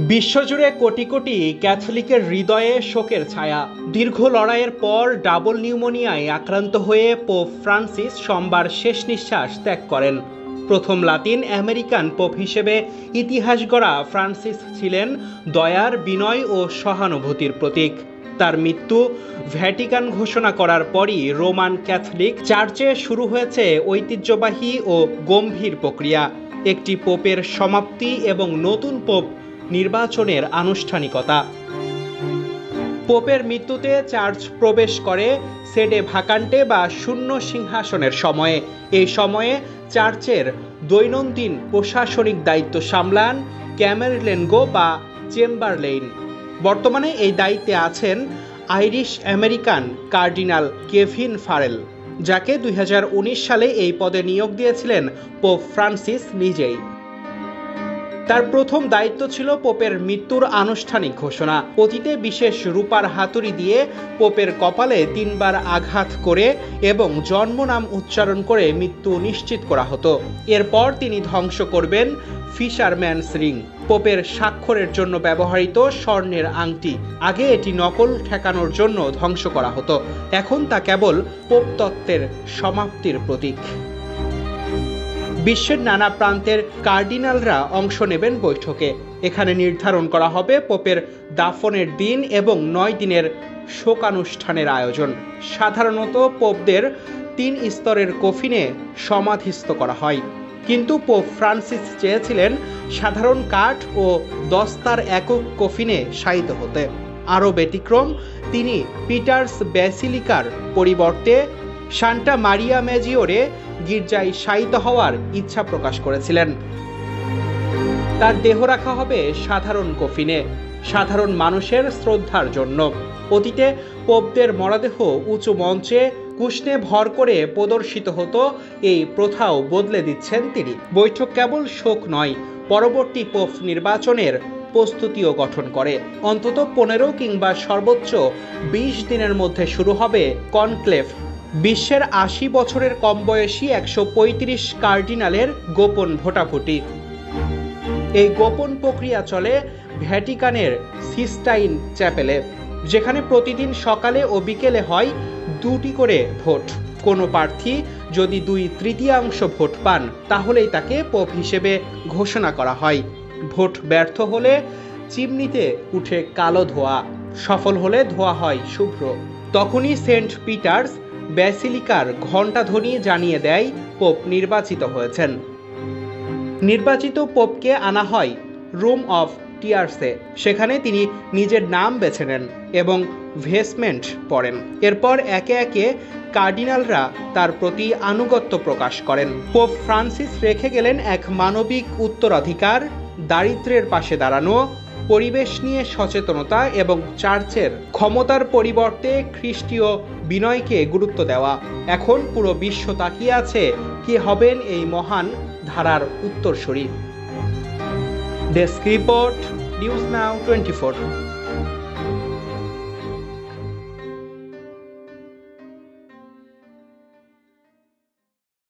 বিশ্বজুড়ে কোটি কোটি ক্যাথলিকের হৃদয়ে শোকের ছায়া। দীর্ঘ লড়াইয়ের পর ডাবল নিউমোনিয়ায় আক্রান্ত হয়ে পোপ ফ্রান্সিস সোমবার শেষ নিঃশ্বাস ত্যাগ করেন। প্রথম লাতিন আমেরিকান পোপ হিসেবে ইতিহাস গড়া ফ্রান্সিস ছিলেন দয়ার, বিনয় ও সহানুভূতির প্রতীক। তার মৃত্যু ভ্যাটিকান ঘোষণা করার পরই রোমান ক্যাথলিক চার্চে শুরু হয়েছে ঐতিহ্যবাহী ও গম্ভীর প্রক্রিয়া, একটি পোপের সমাপ্তি এবং নতুন পোপ নির্বাচনের আনুষ্ঠানিকতা। পোপের মৃত্যুতে চার্চ প্রবেশ করে সেডে ভাকান্টে বা শূন্য সিংহাসনের সময়ে। এই সময়ে চার্চের দৈনন্দিন প্রশাসনিক দায়িত্ব সামলান ক্যামেরলেনগো বা চেম্বারলেইন। বর্তমানে এই দায়িত্বে আছেন Irish American cardinal Kevin Pharrell, যাকে 2019 সালে এই পদে নিয়োগ দিয়েছিলেন পোপ ফ্রান্সিস নিজেই। তার প্রথম দায়িত্ব ছিল পোপের মৃত্যুর আনুষ্ঠানিক ঘোষণা। অতীতে বিশেষ রূপার হাতুড়ি দিয়ে পোপের কপালে 3 বার আঘাত করে এবং জন্ম নাম উচ্চারণ করে মৃত্যু নিশ্চিত করা হতো। এরপর তিনি ধ্বংস করবেন ফিশারম্যানস রিং, পোপের স্বাক্ষরের জন্য ব্যবহৃত স্বর্ণের আংটি। আগে এটি নকল ঠেকানোর জন্য ধ্বংস করা হতো, এখন তা কেবল পোপতত্ত্বের সমাপ্তির প্রতীক। বিশ্বের নানা প্রান্তের কার্ডিনালরা অংশ নেবেন বৈঠকে। এখানে নির্ধারণ করা হবে পোপের দাফনের দিন এবং 9 দিনের শোকানুষ্ঠানের আয়োজন। সাধারণত পোপদের 3 স্তরের কফিনে সমাধিস্থ করা হয়, কিন্তু পোপ ফ্রান্সিস চেয়েছিলেন সাধারণ কাঠ ও দস্তার একক কফিনে শায়িত হতে। আরও ব্যতিক্রম, তিনি পিটার্স ব্যাসিলিকার পরিবর্তে সান্টা মারিয়া মেজিওরে গির্জায় শায়িত হওয়ার ইচ্ছা প্রকাশ করেছিলেন। তার দেহ রাখা হবে সাধারণ কফিনে, সাধারণ মানুষের শ্রদ্ধার জন্য। অতীতে পোপদের মরদেহ উঁচু মঞ্চে কুশনে ভর করে প্রদর্শিত হতো, এই প্রথাও বদলে দিচ্ছেন তিনি। বৈঠক কেবল শোক নয়, পরবর্তী পোপ নির্বাচনের প্রস্তুতিও গঠন করে। অন্তত 15 কিংবা সর্বোচ্চ 20 দিনের মধ্যে শুরু হবে কনক্লেভ, বিশ্বের 80 বছরের কম বয়সী 135 কার্ডিনালের গোপন ভোটাভুটি। এই গোপন প্রক্রিয়া চলে ভ্যাটিকানের সিস্টাইন চ্যাপেলে, যেখানে প্রতিদিন সকালে ও বিকেলে হয় 2টি করে ভোট। কোনো প্রার্থী যদি 2/3 ভোট পান, তাহলেই তাকে পোপ হিসেবে ঘোষণা করা হয়। ভোট ব্যর্থ হলে চিমনিতে উঠে কালো ধোঁয়া, সফল হলে ধোঁয়া হয় শুভ্র। তখনই সেন্ট পিটার্স ব্যাসিলিকার ঘণ্টাধ্বনি জানিয়ে দেয় পোপ নির্বাচিত হয়েছেন। নির্বাচিত পোপকে আনা হয় রুম অফ টিয়ার্সে। সেখানে তিনি নিজের নাম বেছে নেন এবং ভেসমেন্ট পরেন। এরপর একে একে কার্ডিনালরা তার প্রতি আনুগত্য প্রকাশ করেন। পোপ ফ্রান্সিস রেখে গেলেন এক মানবিক উত্তরাধিকার, দারিদ্র্যের পাশে দাঁড়ানো, পরিবেশ নিয়ে সচেতনতা এবং চার্চের ক্ষমতার পরিবর্তে খ্রিস্টীয় বিনয়কে গুরুত্ব দেওয়া। এখন পুরো বিশ্ব তাকিয়ে আছে কি হবেন এই মহান ধারার উত্তরসূরি। Desk report, news now 24।